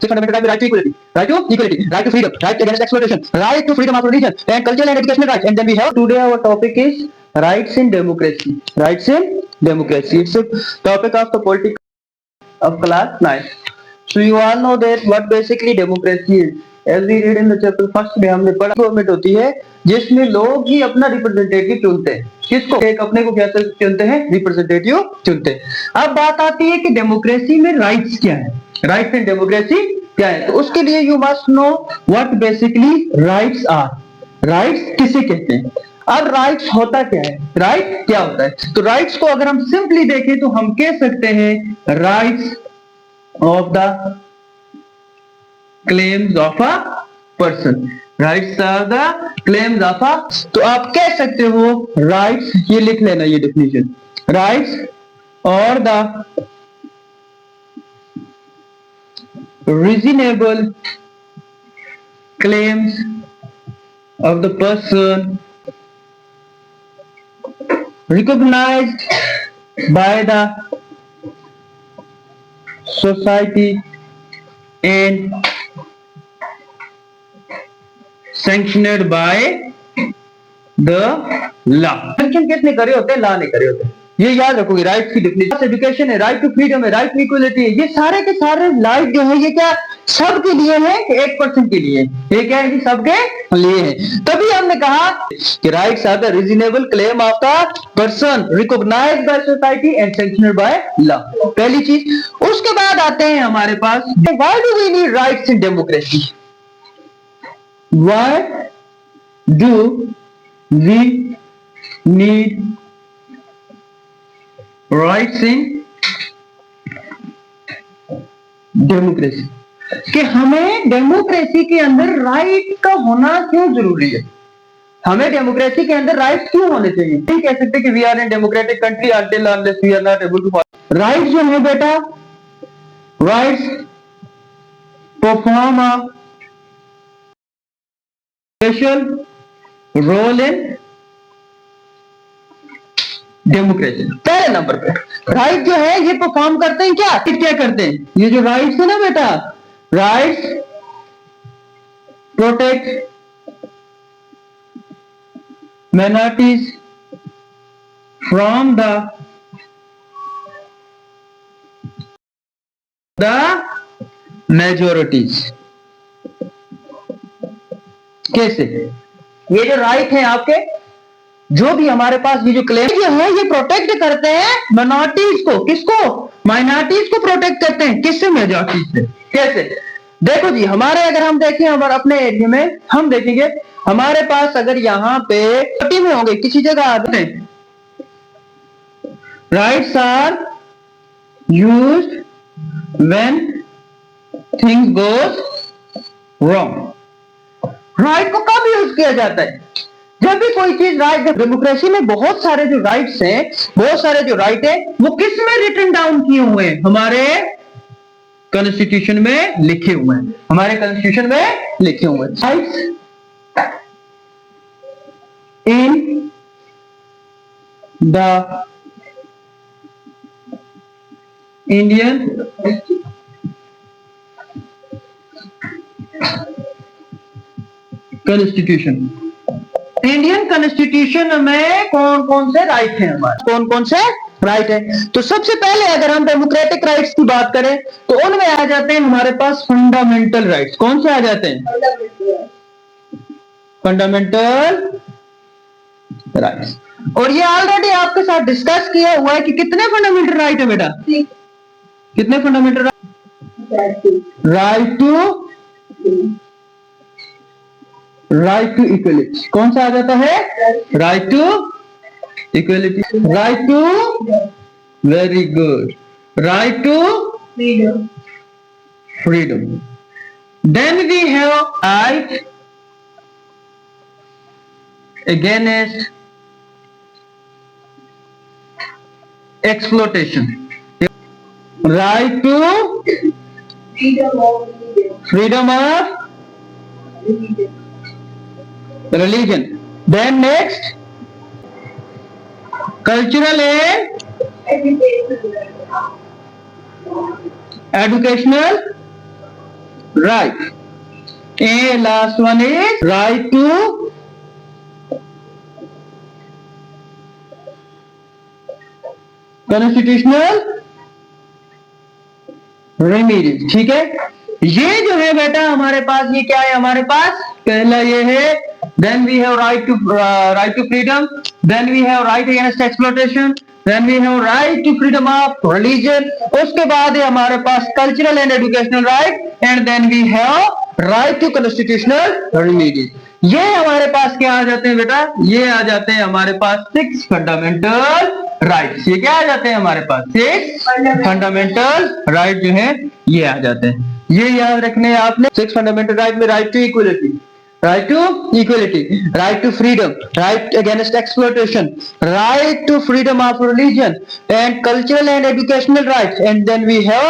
fundamental right, right to equality, right to freedom, right against exploitation, right to freedom of religion, and cultural and educational rights. And then we have today our topic is rights in democracy. Rights in democracy. It's a topic of the politics of class 9. So you all know that what basically democracy is. As we read in the chapter first में हमने पढ़ा government होती है जिसमें लोग ही अपना representative चुनते हैं। किसको? एक अपने को क्या चुनते हैं? रिप्रेजेंटेटिव चुनते हैं। अब बात आती है कि डेमोक्रेसी में राइट्स क्या है, राइट्स इन डेमोक्रेसी क्या है। तो उसके लिए you must know what basically rights are. Rights किसे कहते हैं? अब राइट्स होता क्या है, राइट क्या होता है? तो राइट्स को अगर हम सिंपली देखें तो हम कह सकते हैं rights of the claims of a person. Rights are the claims of a, तो आप कह सकते हो राइट्स, ये लिख लेना ये डेफिनेशन, राइट्स और the reasonable claims of the person recognized by the society and sanctioned by the law। Sanction किसने करे होते हैं? लॉ ने करे होते हैं। ये याद रखोगे। राइट की डिफिनेशन एजुकेशन है, राइट टू फ्रीडम है, राइट टू इक्वलिटी है। ये सारे के सारे राइट जो है ये क्या सबके लिए है कि एक पर्सन के लिए? ये क्या है कि सबके लिए है। तभी हमने कहा कि rights are the reasonable claim of the person recognised by society and sanctioned by law. पहली चीज। उसके बाद आते हैं हमारे पास why do we need rights in democracy? Why do we need rights in democracy? कि हमें डेमोक्रेसी के अंदर राइट का होना क्यों जरूरी है? हमें डेमोक्रेसी के अंदर राइट्स क्यों होने चाहिए? नहीं कह सकते कि we are in democratic country until unless we are not able to follow right. जो है बेटा, rights perform a special role in democracy. पहले नंबर पे राइट जो है ये परफॉर्म करते हैं क्या? क्या करते हैं? ये जो राइट्स है ना बेटा, rights protect minorities from the majorities. कैसे? ये जो राइट है आपके, जो भी हमारे पास ये जो क्लेम जो है ये प्रोटेक्ट करते हैं माइनॉरिटीज को। किसको? माइनॉरिटीज को प्रोटेक्ट करते हैं। किससे? मेजॉरिटीज से। कैसे? देखो जी, हमारे अगर हम देखें हमारे अपने एरिया में हम देखेंगे हमारे पास अगर यहाँ पे सिटी में होंगे किसी जगह आते हैं rights are used when things goes wrong. Right को कब यूज किया जाता है? जब भी कोई चीज राइट। डेमोक्रेसी में बहुत सारे जो राइट्स हैं, बहुत सारे जो राइट है वो किस में रिटन डाउन किए हुए हैं? हमारे कॉन्स्टिट्यूशन में लिखे हुए हैं। हमारे कॉन्स्टिट्यूशन में लिखे हुए हैं rights in the Indian constitution. Indian constitution में कौन कौन से राइट हैं हमारे? कौन कौन से राइट है? तो सबसे पहले अगर हम डेमोक्रेटिक राइट्स की बात करें तो उनमें आ जाते हैं हमारे पास फंडामेंटल राइट्स। कौन से आ जाते हैं? Fundamental rights. और ये ऑलरेडी आपके साथ डिस्कस किया हुआ है कि कितने फंडामेंटल राइट है बेटा? कितने fundamental right? Right to equality. कौन सा आ जाता है? Right to equality, right to, very good, right to freedom. Then we have right against exploitation, right to freedom of religion. Then next, cultural and educational right. And last one is right to constitutional remedies. ठीक है, ये जो है बेटा हमारे पास, ये क्या है हमारे पास, पहला ये है, then we have right to freedom, then we have right against exploitation, then we have right to freedom of religion, उसके बाद है हमारे पास cultural and educational right, and then we have right to constitutional remedies. ये हमारे पास क्या आ जाते हैं बेटा, ये आ जाते हैं हमारे पास 6 फंडामेंटल राइट्स। ये क्या आ जाते हैं हमारे पास, 6 फंडामेंटल राइट जो है ये आ जाते हैं। ये याद रखने हैं आपने। 6 फंडामेंटल राइट में right to equality, right to freedom, right against exploitation, right to freedom of religion, and cultural and educational rights, and then we have